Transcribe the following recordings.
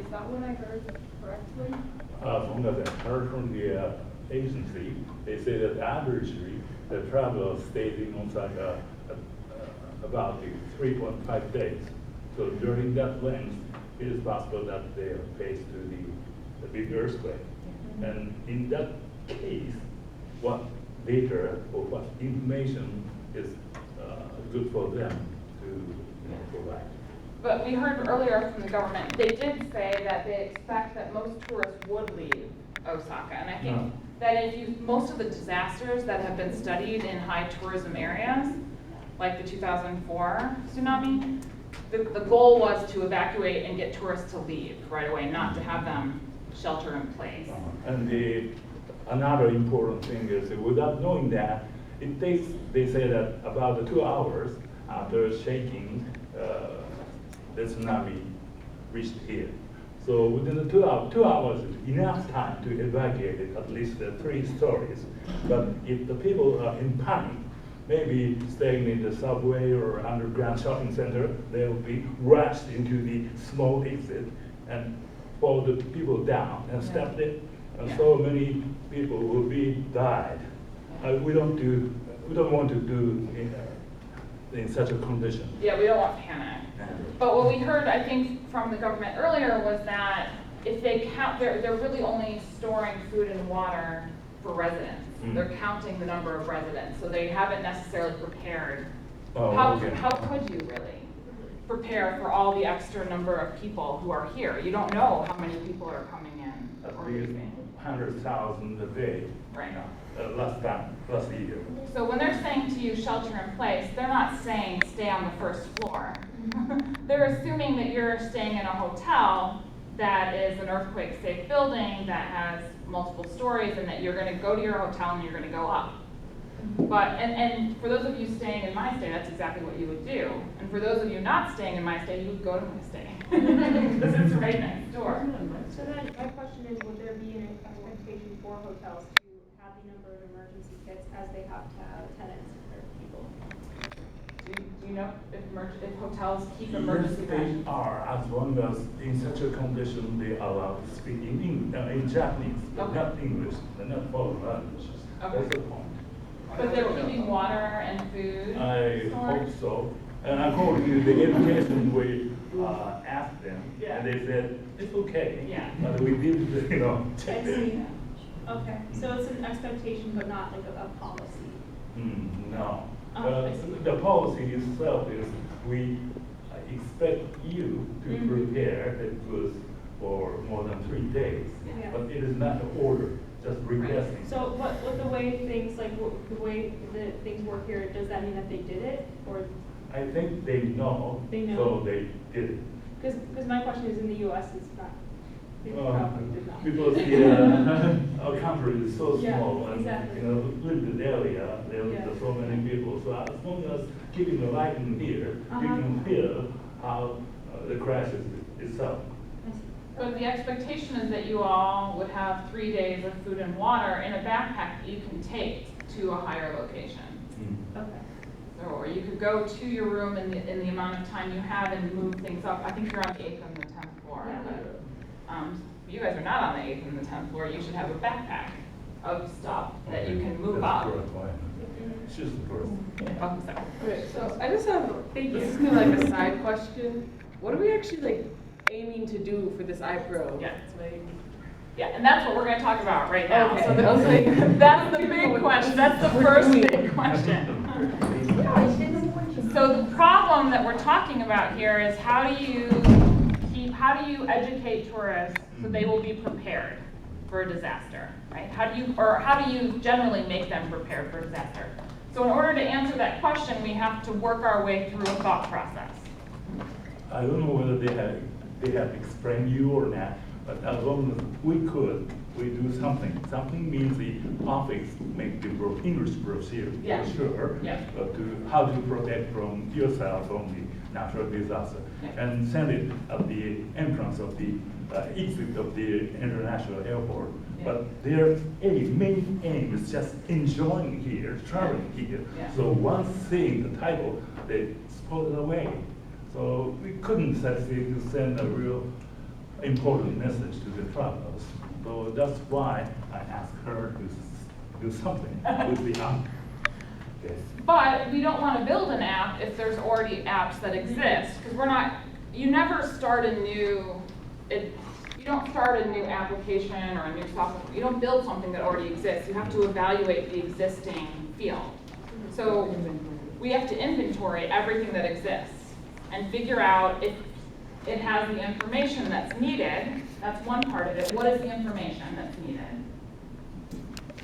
Is that what I heard correctly? From what I heard from the agency, they say that averagely the traveler stays in Osaka about 3.5 days. So during that length, it is possible that they are faced to the big earthquake. And in that case, what data or what information is good for them to provide? But we heard earlier from the government, they did say that they expect that most tourists would leave Osaka. And I think that most of the disasters that have been studied in high tourism areas, like the 2004 tsunami, the goal was to evacuate and get tourists to leave right away, not to have them shelter in place. And another important thing is, without knowing that, it takes, they say that about 2 hours after shaking, the tsunami reached here. So within the 2 hours is enough time to evacuate at least 3 stories. But if the people are in panic, maybe staying in the subway or underground shopping center, they will be rushed into the small exit and fall the people down and step in. And so many people will be died. We don't want to do in such a condition. Yeah, we don't want panic. But what we heard, I think, from the government earlier was that if they count, they're really only storing food and water for residents. They're counting the number of residents, so they haven't necessarily prepared. How could you really prepare for all the extra number of people who are here? You don't know how many people are coming in or leaving. 100,000 a day. Right. Last year. So when they're saying to you shelter in place, they're not saying stay on the first floor. They're assuming that you're staying in a hotel that is an earthquake-safe building that has multiple stories, and that you're going to go to your hotel and you're going to go up. But and for those of you staying in my stay, that's exactly what you would do. And for those of you not staying in my stay, you would go to my stay because it's right next door. So then my question is, would there be an expectation for hotels to have the number of emergency kits as they have to have tenants or people? Do you know if hotels keep emergency Yes, they are, as long as in such a condition they are allowed to speak in Japanese, but not English, and not foreign languages. That's the point. But they're keeping water and food? I hope so. And according to the education we asked them, and they said, it's okay. Yeah. But we did, check I them. see. Okay, so it's an expectation, but not like a policy. No. I see. The policy itself is we expect you to prepare the goods for more than 3 days. Yeah. But it is not an order, just requesting. So what the way things the way the things work here, does that mean that they did it, or? I think they know. They know. So they did it. Because my question is, in the U.S. it's not. They probably did not. Because our country is so Yeah, small, and exactly. limited area, there Yeah. are so many people. So as long as keeping the light in here, you can feel how the crisis itself. I see. But the expectation is that you all would have 3 days of food and water in a backpack that you can take to a higher location. Okay. So, or you could go to your room in the amount of time you have and move things up. I think you're on the 8th and the 10th floor. Yeah. But, you guys are not on the 8th and the 10th floor. You should have a backpack of stuff that you can move up. That's correct point. It's just the first. Oh, sorry. Okay, so I just have, this is kind of like a side question. What are we actually aiming to do for this iPro? Yeah. Yeah, and that's what we're going to talk about right now. Okay. So that's the big question. That's the first big question. So the problem that we're talking about here is how do you educate tourists so they will be prepared for a disaster, right? How do you generally make them prepared for disaster? So in order to answer that question, we have to work our way through a thought process. I don't know whether they have explained you or not, but as long as we could, we do something. Something means the office make the English brochure, Yeah. sure, Yeah. but how to protect from yourself from the natural disaster, Yeah. and send it at the entrance of the exit of the international airport. Yeah. But their main aim is just enjoying here, traveling here. Yeah. So once seeing the title, they spot it away. So we couldn't succeed to send a real important message to the travelers. So that's why I asked her to do something with the app. Okay. But we don't want to build an app if there's already apps that exist, because you never start a new, you don't start a new application or a new software. You don't build something that already exists. You have to evaluate the existing field. So we have to inventory everything that exists and figure out if it has the information that's needed. That's one part of it. What is the information that's needed?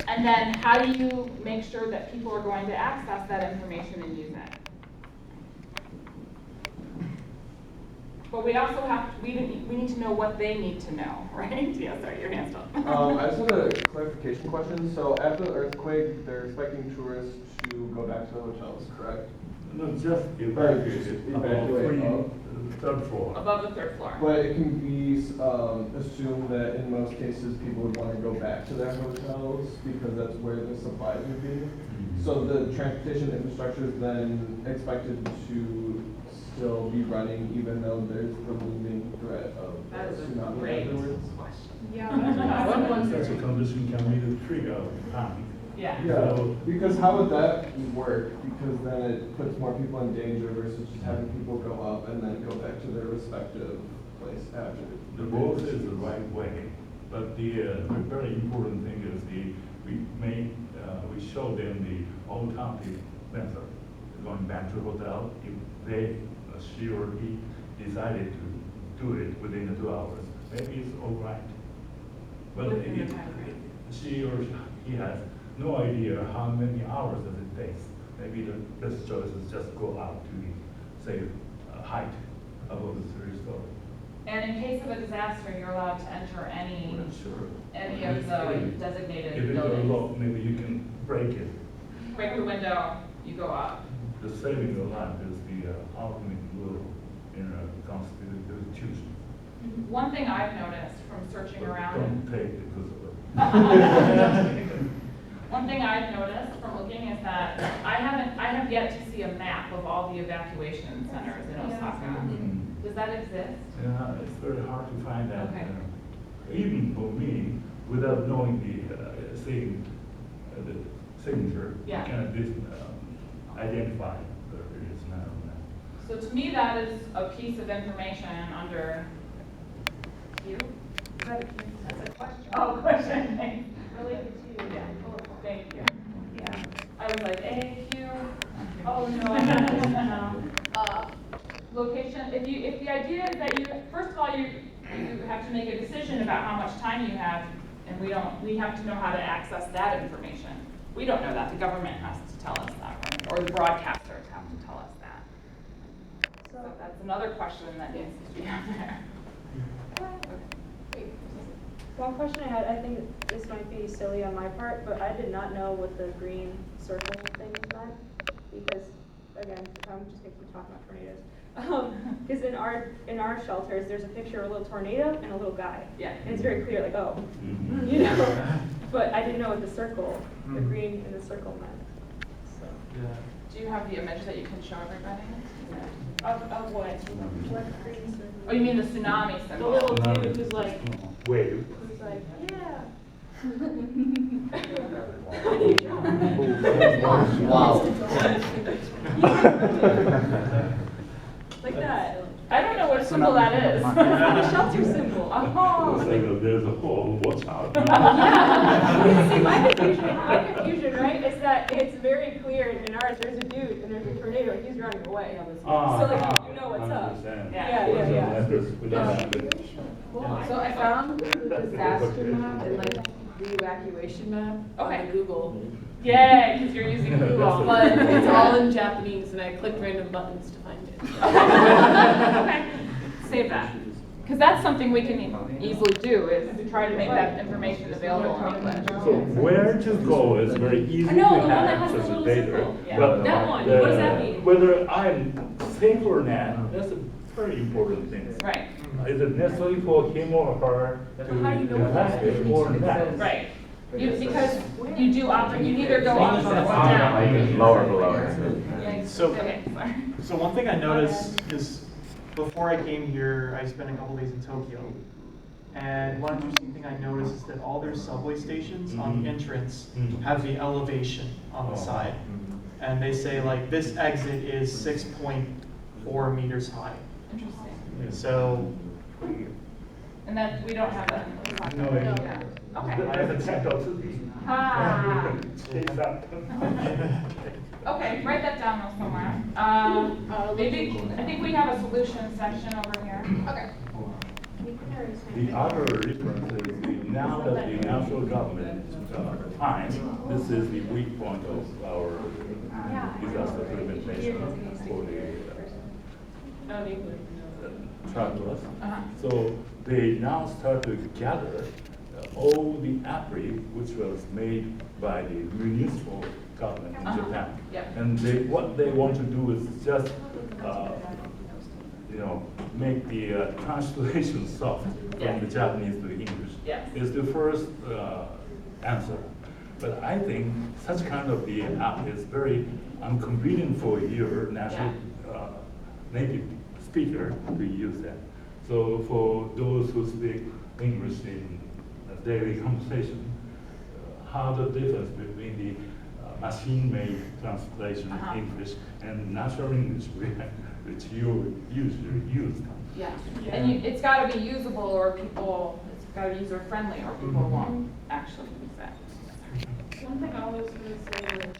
And then how do you make sure that people are going to access that information and use it? But we also we need to know what they need to know, right? Yeah, sorry, your hand's up. I just had a clarification question. So after the earthquake, they're expecting tourists to go back to the hotels, correct? No, just evacuated Evacuate. Third floor. Above the third floor. But it can be assumed that in most cases people would want to go back to their hotels because that's where the supplies would be. So the transportation infrastructure is then expected to still be running even though there's the looming threat of That is a tsunami great afterwards. question. Yeah. Such a condition can be the trigger of panic. Yeah. Yeah, So- because how would that work? Because then it puts more people in danger versus just having people go up and then go back to their respective place after. The both is the right way, but the very important thing is we show them the alternative method, going back to hotel. If they surely decided to do it within the 2 hours, maybe it's all right. But Within the if time frame. she or he has no idea how many hours does it take, maybe the best choice is just go up to the, say, height above the 3 story. And in case of a disaster, you're allowed to enter any I'm not sure. of the designated If it's buildings. low, maybe you can break it. Break the window, you go up. The saving of life is the ultimate goal in a constitution. One thing I've noticed from searching But around. don't take it because of it. One thing I've noticed from looking is that I have yet to see a map of all the evacuation centers in Osaka. Does that exist? Yeah, it's very hard to find that. Okay. Even for me, without knowing the signature, Yeah. you cannot identify whether it is not or not. So to me, that is a piece of information under you. That's a question. Oh, question. Thanks. Related to, yeah. Thank you. Yeah. I was like, AQ. Oh, no. Location, if the idea is that first of all, you have to make a decision about how much time you have, and we have to know how to access that information. We don't know that, the government has to tell us that, right? Or the broadcasters have to tell us that. So that's another question that needs to be out there. One question I had, I think this might be silly on my part, but I did not know what the green circle thing meant. Because, again, I'm just going to keep talking about tornadoes. Because in our shelters, there's a picture of a little tornado and a little guy. Yeah. And it's very clear, like, oh, Mhm. you know. But I didn't know what the circle, the green and the circle meant. So. Do you have the image that you can show everybody? Of what? What green circle? Oh, you mean the tsunami The symbol? little dude who's like, Wave. who's like, yeah. Like that. I don't know what symbol that is. The shelter symbol. Oh. It's like there's a hole, watch out. Yeah. See, my confusion, right, is that it's very clear in ours, there's a dude and there's a tornado and he's running away. So like, you know what's up. Understand. Yeah, yeah. So I found the disaster map and like the evacuation map Okay. on Google, Yay, because you're using Yeah, Google. but it's all in Japanese and I clicked random buttons to find it. Okay, save that. Because that's something we can easily do, is to try to make that information available in English. So where to go is very easy I know, to the one that have has the such a little data. circle. Yeah. But That one, what does that mean? Whether I'm safe or not, that's a very important thing. Right, Is it necessary for him or her to how do you know that? evacuate or not? right. Because you do often, you either go up or down. Lower below. So, Okay, sorry. so one thing I noticed is before I came here, I spent a couple days in Tokyo. And one interesting thing I noticed is that all their subway stations on the entrance have the elevation on the side. And they say like this exit is 6.4 meters high. Interesting. So, And that, we don't have that. No, Yeah. Okay. I have a capital city. Ah. Change that. Okay, write that down somewhere. Maybe, I think we have a solution section over here. Okay. The other difference is now that the national government finds this is the weak point of our disaster prevention for the travelers. So they now start to gather all the appli which was made by the municipal government in Japan. And what they want to do is just make the translation soft from the Japanese to English. Is the first answer. But I think such kind of the app is very inconvenient for your national native speaker to use that. So for those who speak English in daily conversation, how the difference between the machine-made translation in English and natural English which you usually use. Yeah, and it's got to be usable, or people, it's got to be user-friendly, or people won't actually use that. One thing I was going to say is,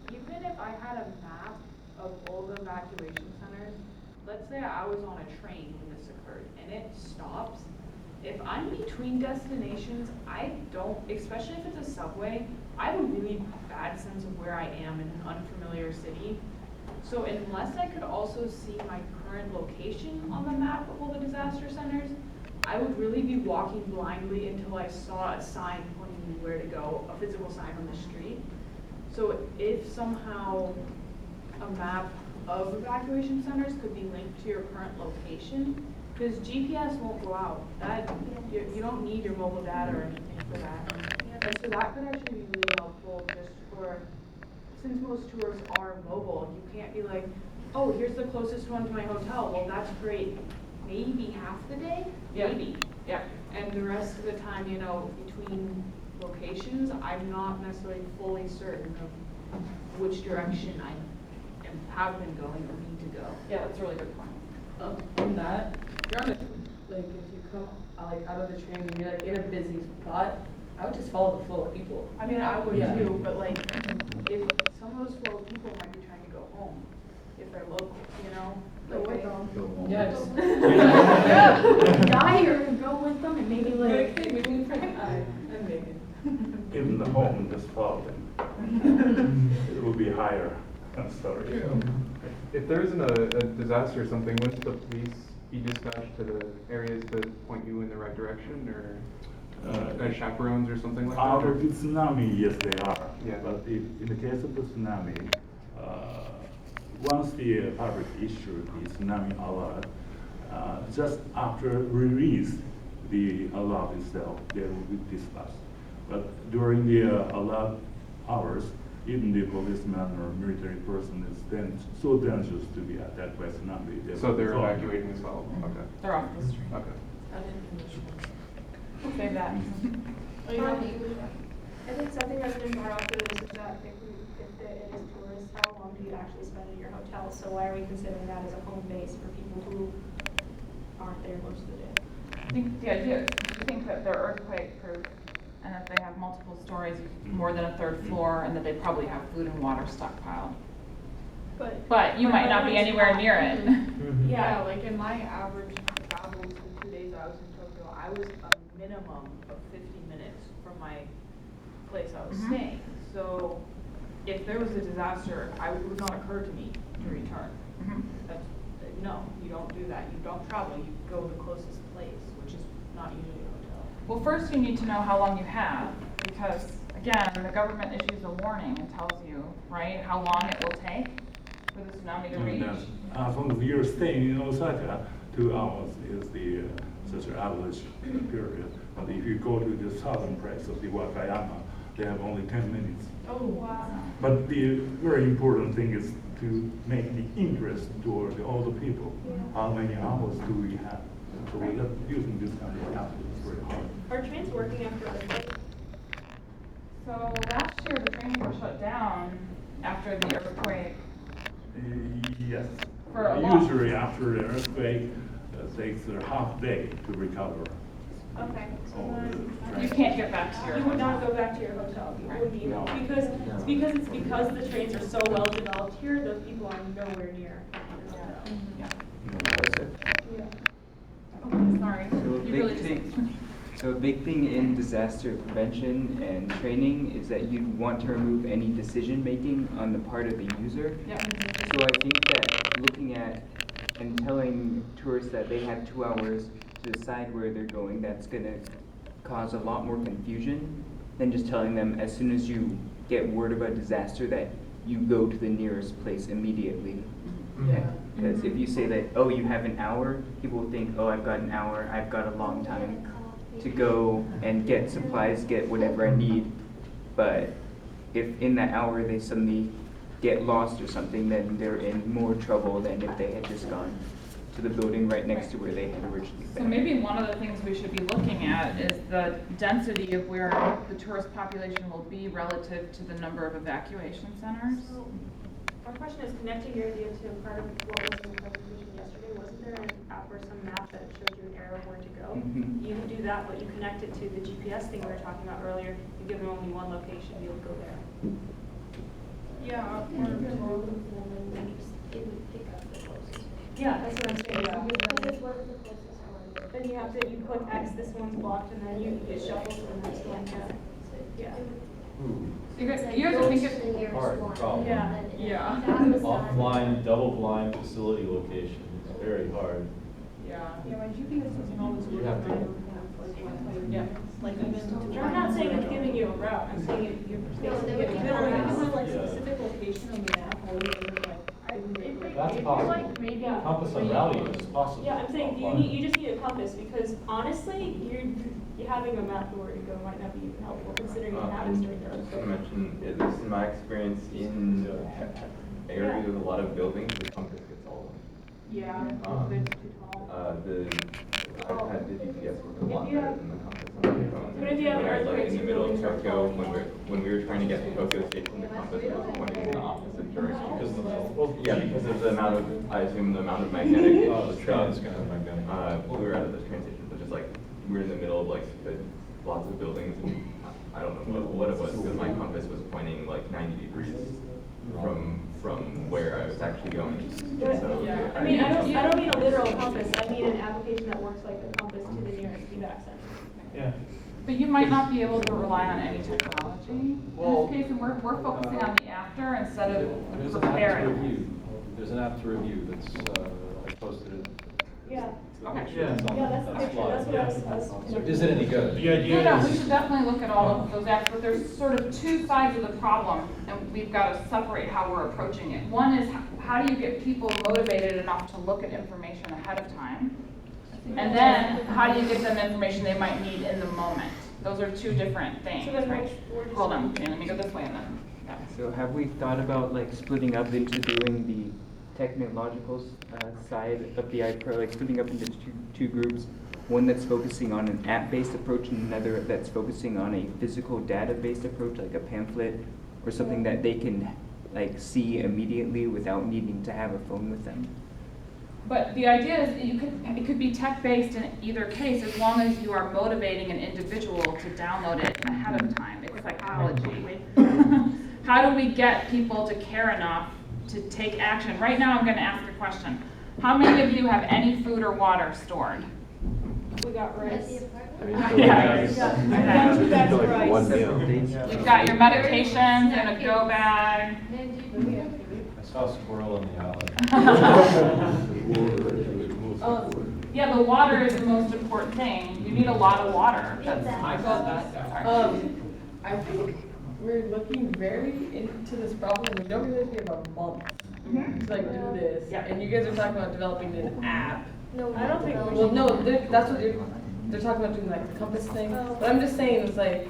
even if I had a map of all the evacuation centers, let's say I was on a train when this occurred, and it stops. If I'm between destinations, I don't, especially if it's a subway, I have a really bad sense of where I am in an unfamiliar city. So unless I could also see my current location on the map of all the disaster centers, I would really be walking blindly until I saw a sign pointing me where to go, a physical sign on the street. So if somehow a map of evacuation centers could be linked to your current location, because GPS won't go out. You don't need your mobile data or anything for that. And so that could actually be really helpful just for, since most tours are mobile, you can't be like, oh, here's the closest one to my hotel. Well, that's great. Maybe half the day? Maybe. Yeah. And the rest of the time, between locations, I'm not necessarily fully certain of which direction I have been going or need to go. Yeah, that's a really good point. On that, you're on a, like, if you come out of the train and you're in a busy spot, I would just follow the flow of people. I mean, I would too, but if some of those flow of people might be trying to go home, if they're local, Go with them. Yes. Die or go with them and maybe Even the home just follow them. It will be higher. I'm sorry. If there isn't a disaster or something, wouldn't the police be dispatched to the areas to point you in the right direction, or as chaperones or something like that? After the tsunami, yes, they are. Yeah. But in the case of the tsunami, once the public issued the tsunami alert, just after release the alert itself, they will be dispatched. But during the alert hours, even the policeman or military person is then so dangerous to be attacked by tsunami. So they're evacuating as well? Okay. They're off the street. Okay. We'll save that. I think something that's been brought up is that if it is tourists, how long do you actually spend in your hotel? So why are we considering that as a home base for people who aren't there most of the day? I think the idea is, you think that they're earthquake proof, and that they have multiple stories, more than a third floor, and that they probably have food and water stockpiled. But you might not be anywhere near it. Yeah, like in my average travels, the 2 days I was in Tokyo, I was a minimum of 50 minutes from my place I was staying. So if there was a disaster, it would not occur to me to return. No, you don't do that. You don't travel. You go to the closest place, which is not usually a hotel. Well, first you need to know how long you have, because again, the government issues a warning and tells you, right, how long it will take for the tsunami to reach. As long as you're staying in Osaka, 2 hours is the such an average period. But if you go to the southern place of the Wakayama, they have only 10 minutes. Oh, wow. But the very important thing is to make the interest toward all the people. How many hours do we have? So we're using this kind of app. It's very working after earthquake? So last year, the trains were shut down after the earthquake. Yes. For a long- Usually after the earthquake, it takes a half day to recover. Okay, so all then. the You can't get back to your You would hotel. not go back to your hotel, you would be, No. because the trains are so well developed here, those people are nowhere near your hotel. Yeah. Yeah. Okay, sorry. So a You big really thing, so a big thing in disaster prevention and training is that you want to remove any decision-making on the part of the user. Yep. So I think that looking at and telling tourists that they have 2 hours to decide where they're going, that's gonna cause a lot more confusion than just telling them as soon as you get word of a disaster that you go to the nearest place immediately. Yeah. Because if you say that, oh, you have an hour, people will think, oh, I've got an hour, I've got a long time to go and get supplies, get whatever I need. But if in that hour they suddenly get lost or something, then they're in more trouble than if they had just gone to the building right next to where they had originally So been. maybe one of the things we should be looking at is the density of where the tourist population will be relative to the number of evacuation centers. So, our question is connecting your idea to part of what was in the presentation yesterday. Wasn't there an app or some map that showed you an arrow of where to go? Mhm. You can do that, but you connect it to the GPS thing we were talking about earlier. You give them only one location, you'll go there. Yeah, Yeah, that's what I'm saying. Then you have to, you click X, this one's blocked, and then it shuffles to the next one, yeah. You guys are thinking, Hard problem. Yeah. Yeah. Offline, double-blind facility location is very hard. Yeah. Yeah, my GPS doesn't always You work. have to- Yeah. Like even, I'm not saying it's giving you a route, I'm saying you're basically giving you a Yeah. route. specific location on the app, how That's possible. Compass on routing is possible. Yeah, I'm saying offline. you just need a compass, because honestly, you having a map of where to go might not be even helpful, considering it happens during the Just to earthquake. mention, at least in my experience, in areas with a lot of buildings, the compass gets all of them. Yeah, Um, it's too tall. The iPad, the GPS work a lot If you better have- than the compass on my phone. But if you have When I was like earthquakes, in the you middle of really start Tokyo, following when we were trying to get to Tokyo Station, the compass was pointing in the opposite direction. Yeah, because of the amount of, I assume the amount of magnetic The train is stuff. kind of magnetic. We were out of the train station, but just like, we were in the middle of like lots of buildings, and I don't know what it was, because my compass was pointing like 90 degrees from where I was actually going. So, I mean, I don't mean a literal compass, I mean an application that works like a compass to the nearest feedback center. Yeah. but you might not be able to rely on any technology in Well, this case, and we're focusing on the after instead of There's an app to preparing. review. There's an app to review that's, I posted it. Yeah, Okay. Yeah. yeah, that's the picture, that's what I was. So is it any good? The No, we should definitely look at all of those apps, but there's sort of two sides of the problem, and we've got to separate how we're approaching it. One is, how do you get people motivated enough to look at information ahead of time? And then, how do you get them information they might need in the moment? Those are two different things, So then right? we're just- Hold on, okay, let me go this way and then, yeah. So have we thought about like splitting up into doing the technological side of the iPro, like splitting up into two groups? One that's focusing on an app-based approach and another that's focusing on a physical data-based approach, like a pamphlet or something that they can like see immediately without needing to have a phone with them. But the idea is it could be tech-based in either case, as long as you are motivating an individual to download it ahead of time. It's psychology. How do we get people to care enough to take action? Right now, I'm gonna ask a question. How many of you have any food or water stored? We got rice. Yeah. We got two bags of rice. You've got your medications in a go bag. I saw a squirrel in the alley. Yeah, the water is the most important thing. You need a lot of water. That's I got that. I think we're looking very into this problem. We don't really have a month to like do this. Yeah. And you guys are talking about developing an app. No, I don't think we Well, should. no, that's what they're talking about doing, like the compass thing. But I'm just saying, it's like,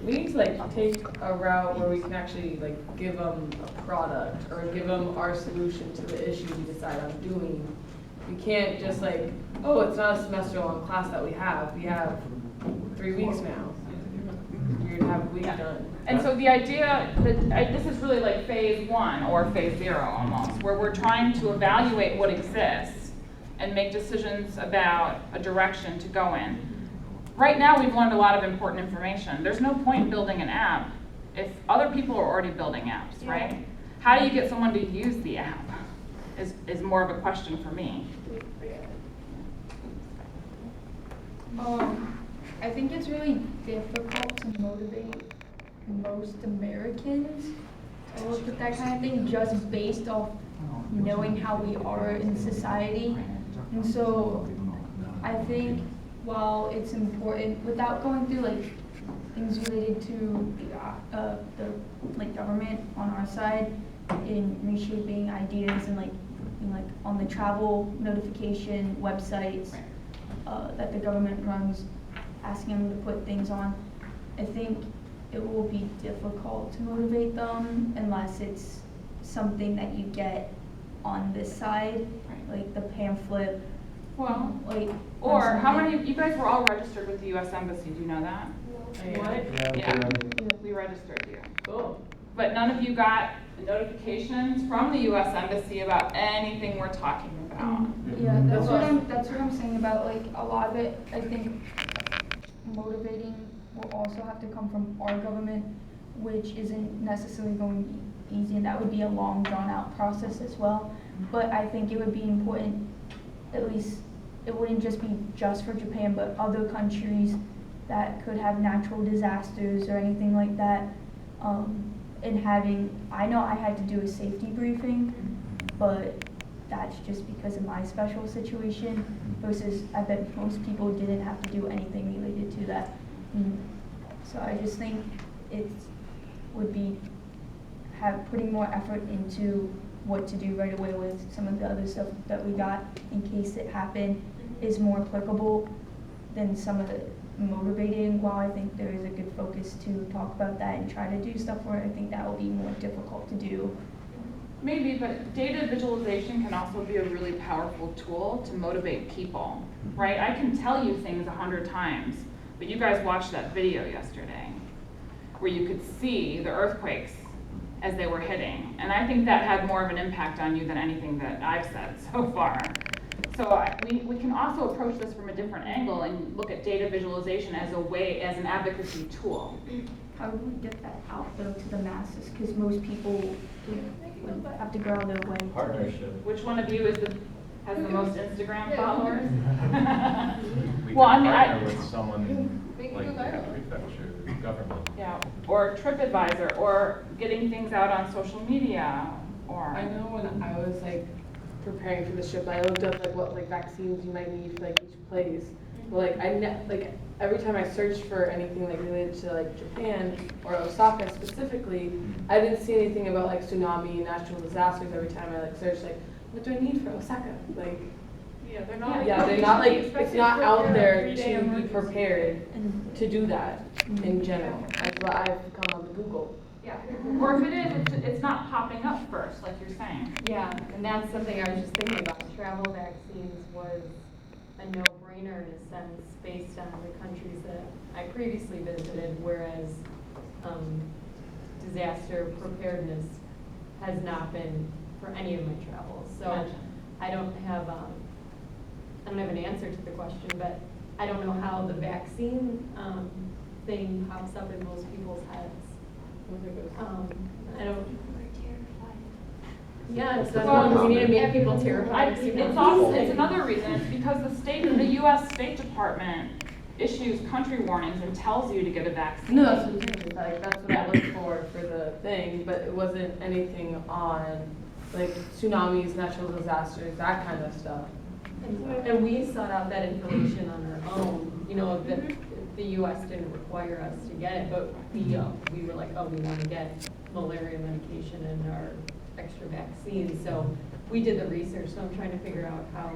we need to like take a route where we can actually like give them a product or give them our solution to the issue we decide on doing. We can't just like, oh, it's not a semester long class that we have. We have 3 3 weeks now. You're gonna have a week done. And so the idea that this is really like phase 1 or phase 0 almost, where we're trying to evaluate what exists and make decisions about a direction to go in. Right now, we've learned a lot of important information. There's no point in building an app if other people are already building apps, right? How do you get someone to use the app is more of a question for me. I think it's really difficult to motivate most Americans to look at that kind of thing just based off knowing how we are in society. And so I think while it's important, without going through like things related to the like government on our side in reshaping ideas and like on the travel notification websites that the government runs, asking them to put things on, I think it will be difficult to motivate them unless it's something that you get on this side, like the pamphlet. Well, like, or how many of you guys were all registered with the U.S. Embassy? Do you know that? What? Yeah, we registered you. Cool. But none of you got notifications from the U.S. Embassy about anything we're talking about. Yeah, that's what I'm saying about like a lot of it. I think motivating will also have to come from our government, which isn't necessarily going to be easy, and that would be a long, drawn-out process as well. But I think it would be important, at least it wouldn't just be just for Japan, but other countries that could have natural disasters or anything like that. And having, I know I had to do a safety briefing, but that's just because of my special situation versus I bet most people didn't have to do anything related to that. So I just think it would be putting more effort into what to do right away with some of the other stuff that we got in case it happened is more applicable than some of the motivating. While I think there is a good focus to talk about that and try to do stuff for it, I think that will be more difficult to do. Maybe, but data visualization can also be a really powerful tool to motivate people, right? I can tell you things 100 times, but you guys watched that video yesterday where you could see the earthquakes as they were hitting. And I think that had more of an impact on you than anything that I've said so far. So we can also approach this from a different angle and look at data visualization as an advocacy tool. How do we get that out though to the masses? Because most people would have to go out their way. Partnership. Which one of you has the most Instagram followers? We Well, I can mean, partner with someone like the prefecture, government. Yeah, or TripAdvisor, or getting things out on social media, or. I know when I was like preparing for the trip, I looked up like what like vaccines you might need for like each place. But like every time I searched for anything like related to like Japan or Osaka specifically, I didn't see anything about like tsunami, natural disasters. Every time I like searched like, what do I need for Osaka? Like, Yeah, they're not. yeah, they're not like, it's not out there to be prepared to do that in general. That's what I've come on Google. Yeah, or if it is, it's not popping up first, like you're saying. Yeah, and that's something I was just thinking about. Travel vaccines was a no-brainer in a sense based on the countries that I previously visited, whereas disaster preparedness has not been for any of my travels. So I don't have an answer to the question, but I don't know how the vaccine thing pops up in most people's heads. I don't. Yeah, so we need to make people terrified. It's another reason. It's because the U.S. State Department issues country warnings and tells you to get a vaccine. No, that's what I'm saying. Like, that's what I looked for the thing, but it wasn't anything on like tsunamis, natural disasters, that kind of stuff. And we sought out that information on our own. You know, the U.S. didn't require us to get it, but we were like, oh, we want to get malaria medication and our extra vaccines. So we did the research. So I'm trying to figure out how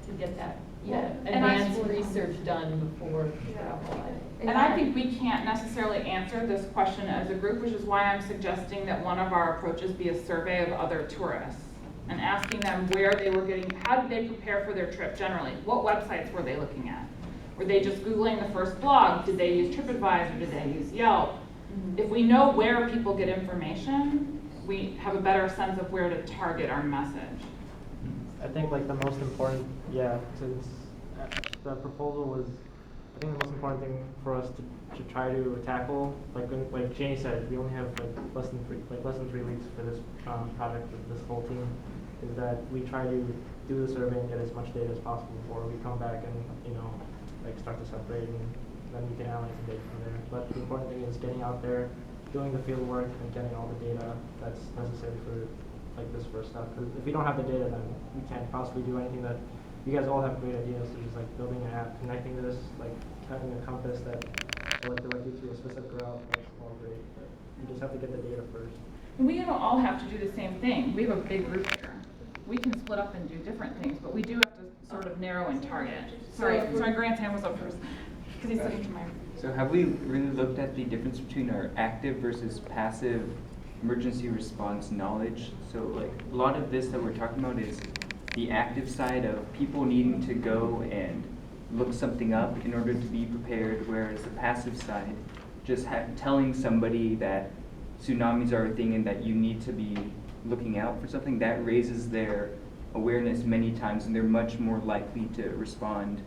to get that advanced research done before travel. And I think we can't necessarily answer this question as a group, which is why I'm suggesting that one of our approaches be a survey of other tourists and asking them where they were how did they prepare for their trip generally? What websites were they looking at? Were they just Googling the first blog? Did they use TripAdvisor? Did they use Yelp? If we know where people get information, we have a better sense of where to target our message. I think like the most important, since the proposal was, I think the most important thing for us to try to tackle, like Janie said, we only have less than 3 weeks for this project with this whole team, is that we try to do the survey and get as much data as possible before we come back and start to separate, and then we can analyze the data from there. But the important thing is getting out there, doing the field work, and getting all the data that's necessary for this first step. Because if we don't have the data, then we can't possibly do anything that you guys all have great ideas. So just building an app, connecting this, having a compass that will direct you to a specific route. That's all great. But you just have to get the data first. And we don't all have to do the same thing. We have a big group here. We can split up and do different things, but we do have to sort of narrow and target. Sorry, Grant's hand was up first, because he's sitting to my. So have we really looked at the difference between our active versus passive emergency response knowledge? So a lot of this that we're talking about is the active side of people needing to go and look something up in order to be prepared, whereas the passive side, just telling somebody that tsunamis are a thing and that you need to be looking out for something, that raises their awareness many times, and they're much more likely to respond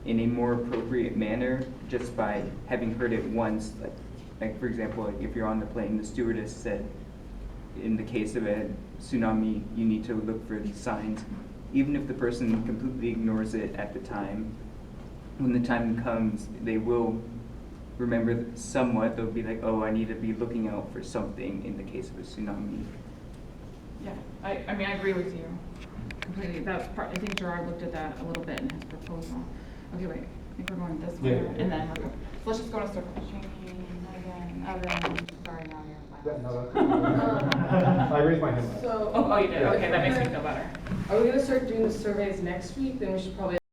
in a more appropriate manner just by having heard it once. Like for example, if you're on the plane, the stewardess said, in the case of a tsunami, you need to look for these signs. Even if the person completely ignores it at the time, when the time comes, they will remember somewhat. They'll be like, oh, I need to be looking out for something in the case of a tsunami. Yeah, I mean, I agree with you completely. That's part, I think Gerard looked at that a little bit in his proposal. Okay, wait, I think we're going this way, and then so let's just go to circle. Sorry, now you're I raised my hand. So, oh, you did. Okay, that makes me feel better. Are we gonna start doing the surveys next week? Then we should probably